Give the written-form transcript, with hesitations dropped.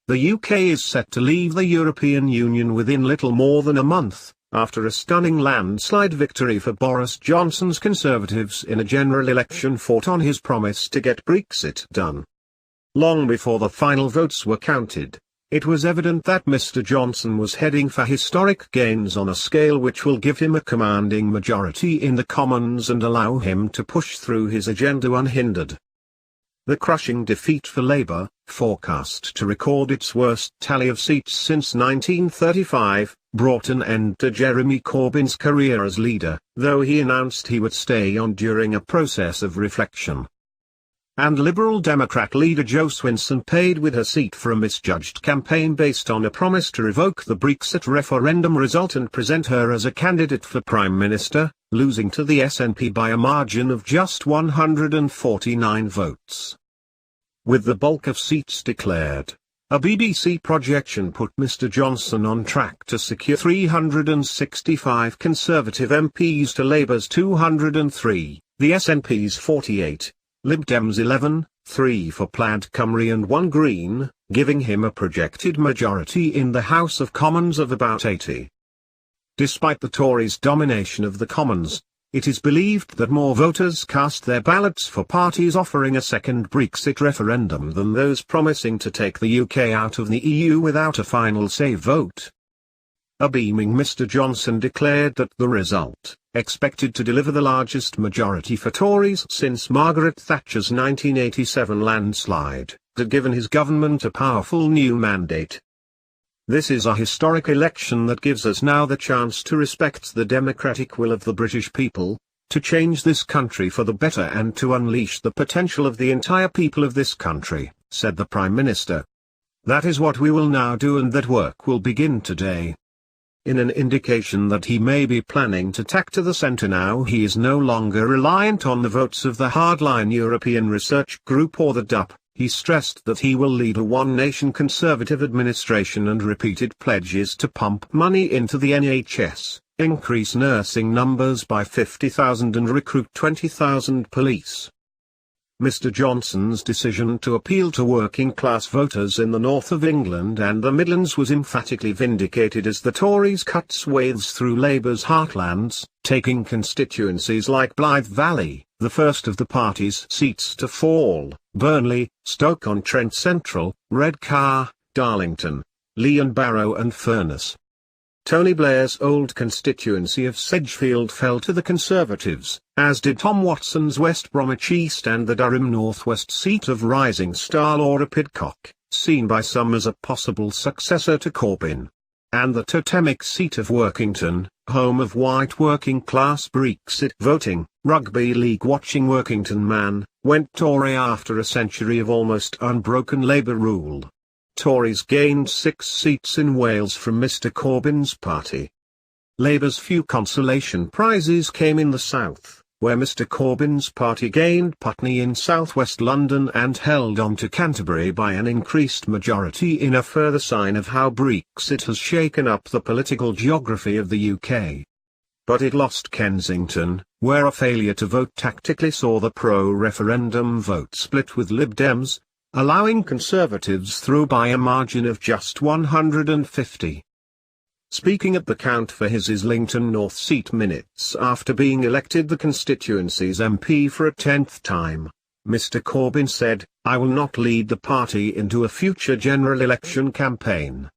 The UK is set to leave the European Union within little more than a month, after a stunning landslide victory for Boris Johnson's Conservatives in a general election fought on his promise to get Brexit done. Long before the final votes were counted, it was evident that Mr. Johnson was heading for historic gains on a scale which will give him a commanding majority in the Commons and allow him to push through his agenda unhindered. The crushing defeat for Labour, forecast to record its worst tally of seats since 1935, brought an end to Jeremy Corbyn's career as leader, though he announced he would stay on during a process of reflection. And Liberal Democrat leader Jo Swinson paid with her seat for a misjudged campaign based on a promise to revoke the Brexit referendum result and present her as a candidate for Prime Minister, losing to the SNP by a margin of just 149 votes. With the bulk of seats declared, a BBC projection put Mr. Johnson on track to secure 365 Conservative MPs to Labour's 203, the SNP's 48. Lib Dems 11, 3 for Plaid Cymru and 1 Green, giving him a projected majority in the House of Commons of about 80. Despite the Tories' domination of the Commons, it is believed that more voters cast their ballots for parties offering a second Brexit referendum than those promising to take the UK out of the EU without a final say vote. A beaming Mr. Johnson declared that the result, expected to deliver the largest majority for Tories since Margaret Thatcher's 1987 landslide, had given his government a powerful new mandate. This is a historic election that gives us now the chance to respect the democratic will of the British people, to change this country for the better and to unleash the potential of the entire people of this country, said the Prime Minister. That is what we will now do, and that work will begin today. In an indication that he may be planning to tack to the centre now he is no longer reliant on the votes of the hardline European Research Group or the DUP, he stressed that he will lead a one-nation Conservative administration and repeated pledges to pump money into the NHS, increase nursing numbers by 50,000 and recruit 20,000 police. Mr. Johnson's decision to appeal to working-class voters in the north of England and the Midlands was emphatically vindicated as the Tories cut swathes through Labour's heartlands, taking constituencies like Blythe Valley, the first of the party's seats to fall, Burnley, Stoke-on-Trent Central, Redcar, Darlington, Lee and Barrow and Furness. Tony Blair's old constituency of Sedgefield fell to the Conservatives, as did Tom Watson's West Bromwich East and the Durham North West seat of rising star Laura Pidcock, seen by some as a possible successor to Corbyn. And the totemic seat of Workington, home of white working-class Brexit voting, rugby league-watching Workington man, went Tory after a century of almost unbroken Labour rule. Tories gained 6 seats in Wales from Mr. Corbyn's party. Labour's few consolation prizes came in the south, where Mr. Corbyn's party gained Putney in southwest London and held on to Canterbury by an increased majority in a further sign of how Brexit has shaken up the political geography of the UK. But it lost Kensington, where a failure to vote tactically saw the pro-referendum vote split with Lib Dems, allowing Conservatives through by a margin of just 150. Speaking at the count for his Islington North seat minutes after being elected the constituency's MP for a 10th time, Mr. Corbyn said, "I will not lead the party into a future general election campaign.